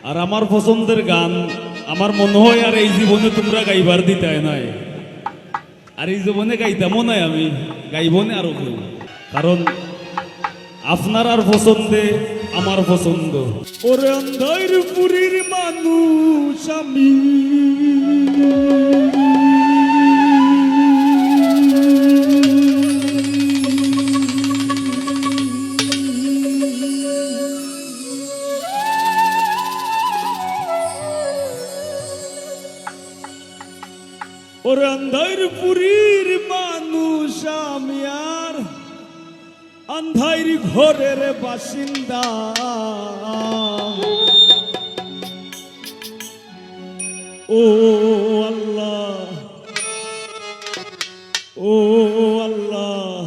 আর আমার পছন্দের গান আমার মনে হয় আর এই জীবনে তোমরা গাইবার দিতে নাই, আর এই জীবনে গাইতামও নাই, আমি গাইব না আরো কেউ, কারণ আপনার আর পছন্দে আমার পছন্দ। ওরে অন্ধার পুরীর মানুষ আমি, ওরে অন্ধার পুরীর মানুষ আমি, আর অন্ধার ঘরের বাসিন্দা। ও আল্লাহ, ও আল্লাহ,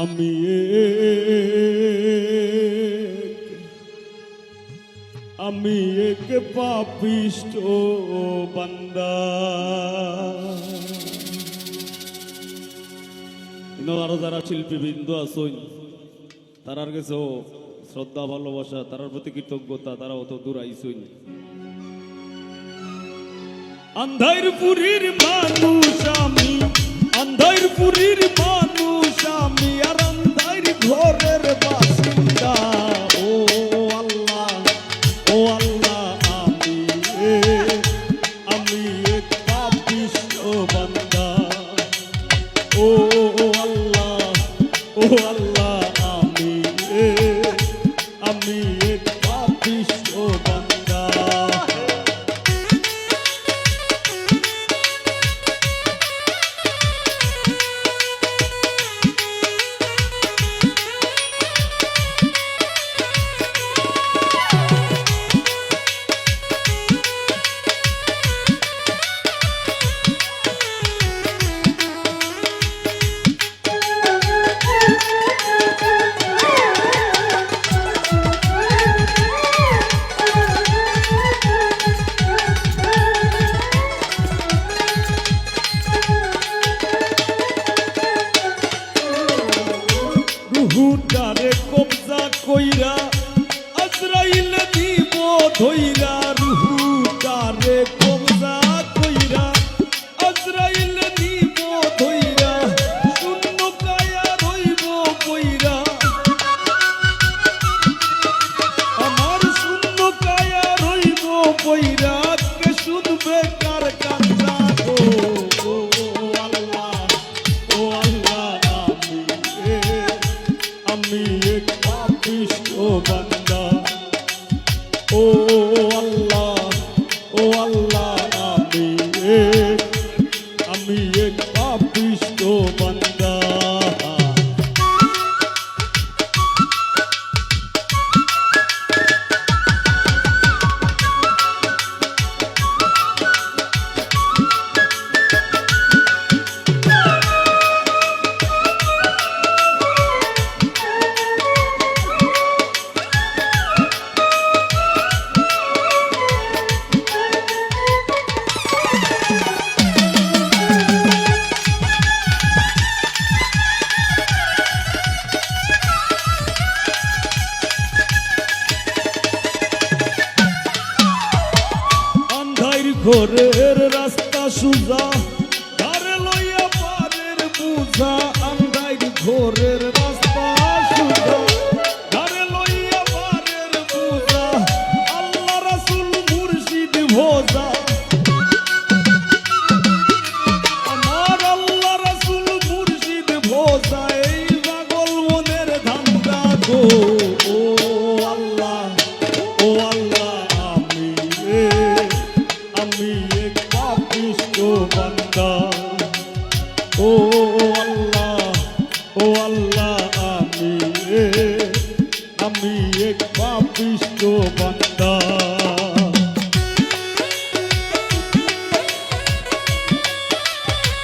আমি এক পাপিষ্ঠ বান্দা। আরো যারা শিল্পীবৃন্দ আছেন তারার কাছেও শ্রদ্ধা ভালোবাসা, তারার প্রতি কৃতজ্ঞতা, তারা অত দূর আইসইন। অন্ধার পুরীর মানুষ আমি, অন্ধার পুরীর মানুষ আমি, আর অন্ধার ঘরের বাসিন্দা। ও আল্লাহ, ও আল্লাহ, আমি এক পাপিষ্ঠ বান্দা। ও আল্লাহ, ও আল্লাহ, আমি এক পাপিষ্ঠ বান্দা। রুহুটারে কবজা কইরা আজরাইল দিব ধইরা, রুহুটারে কবজা কইরা আজরাইল দিব ধইরা, শূন্য কায়া রইব কইরা, আমার শূন্য কায়া রইব কইরা, কে শুনবে কার কান্না গো। আমি এক পাপিষ্ঠ বান্দা। ও আল্লাহ, ও আল্লাহ, আমি এক পাপিষ্ঠ বান্দা। ঘরের রাস্তা সুজা, ধারে লইয়া পারের বুঝা, আন্ধার ঘরের রাস্তা সুজা, ধারে লইয়া পারের বুঝা, আল্লাহ রাসূল মুর্শিদ ভোজা, আমার আল্লাহ রাসূল মুর্শিদ ভোজা, এই পাগল মনের ধান্দা গো। ও আল্লাহ, ও আল্লাহ, আমি এক পাপিষ্ঠ বান্দা। ও আল্লাহ, ও আল্লাহ, আমি এক পাপিষ্ঠ বান্দা।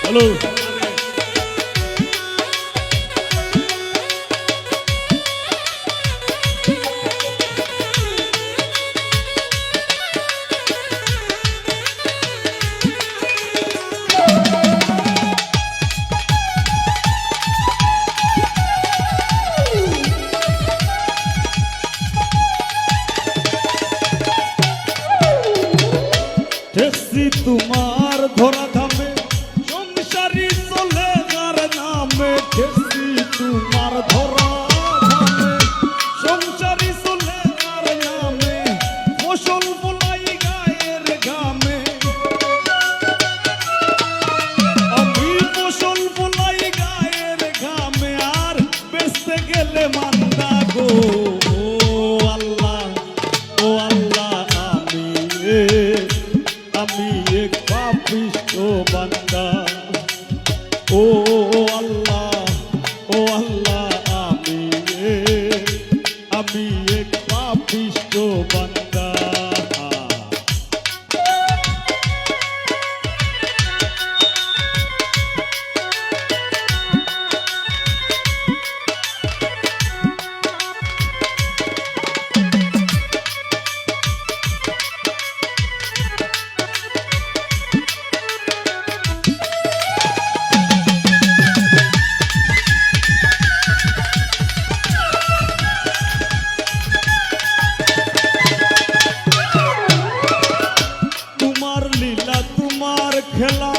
হ্যালো, ঠেকছি তোমার ধরা ধামে সংসারী চলে যার নামে ঠেকছি তোমার ধরা ধামে সংসারী চলে যার নামে ফসল ফলাই গায়ের ঘামে আমি ফসল ফলাই গায়ের ঘামে আর বেচতে গেলে মান্দা গো আমি এক পাপিষ্ঠ বান্দা ও আল্লাহ আমি এক পাপিষ্ঠ বান্দা খেলা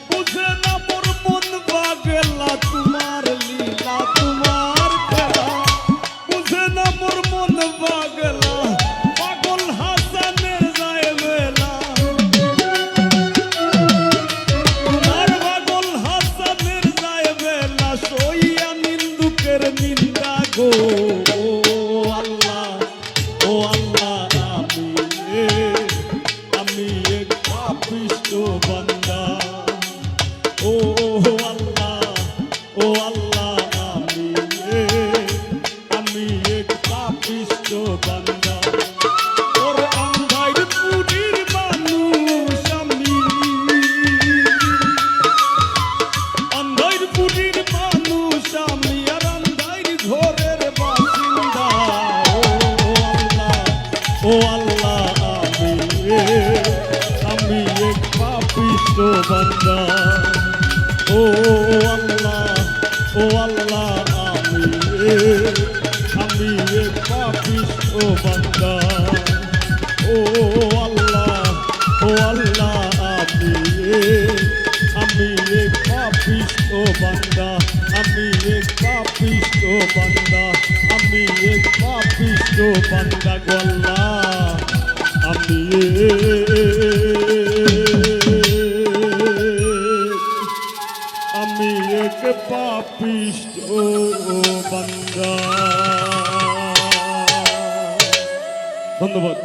বুঝে না মোর মন পাগলা তোমার লীলা তোমার খেলা বুঝে না মোর মন পাগলা পাগল হাসানের যায় বেলা তোমার পাগল হাসানের যায় বেলা সইয়া নিন্দুকের নিন্দা গো আল্লাহ আমি এক পাপিষ্ঠ বান্দা ও আল্লাহ আমি এক পাপিষ্ঠ বান্দা ওর আন্ধার পুরীর মানুষ আমি আন্ধার পুরীর মানুষ আমি আর আন্ধার ঘরের বাসিন্দা ও আল্লাহ আমি এক পাপিষ্ঠ বান্দা ও আল্লাহ আমি এক পাপিষ্ঠ বান্দা ও আল্লাহ আমি এক পাপিষ্ঠ বান্দা আমি এক পাপিষ্ঠ বান্দা আমি এক পাপিষ্ঠ বান্দা গো আল্লাহ আমি এক পাপিষ্ঠ বান্দা। ধন্যবাদ।